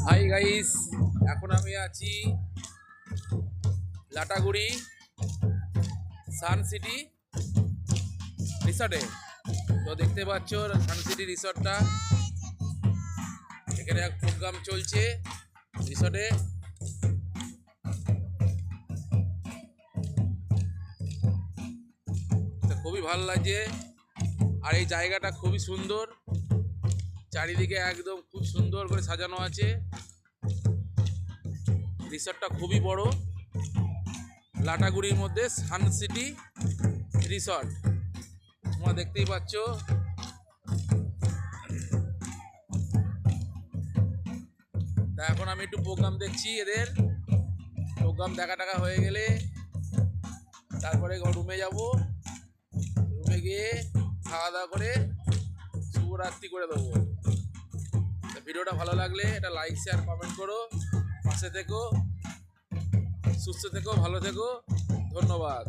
Hi guys, এখন আমি আছি লাটাগুড়ি সান সিটি রিসর্টে। তো দেখতে পাচ্ছ সান সিটি রিসর্টটা, এখানে এক প্রোগ্রাম চলছে রিসর্টে। খুবই ভালো লাগছে, আর এই জায়গাটা খুবই সুন্দর, চারিদিকে একদম খুব সুন্দর করে সাজানো আছে। রিসর্টটা খুবই বড়, লাটাগুড়ির মধ্যে সান সিটি রিসর্ট তোমরা দেখতেই পাচ্ছ। তা এখন আমি একটু প্রোগ্রাম দেখছি, এদের প্রোগ্রাম দেখা টাকা হয়ে গেলে তারপরে রুমে যাব, রুমে গিয়ে খাওয়া দাওয়া করে শুভরাত্রি করে দেবো। ভিডিওটা ভালো লাগলে এটা লাইক শেয়ার কমেন্ট করো, পাশে থেকো, সুস্থ থেকো, ভালো থেকো, ধন্যবাদ।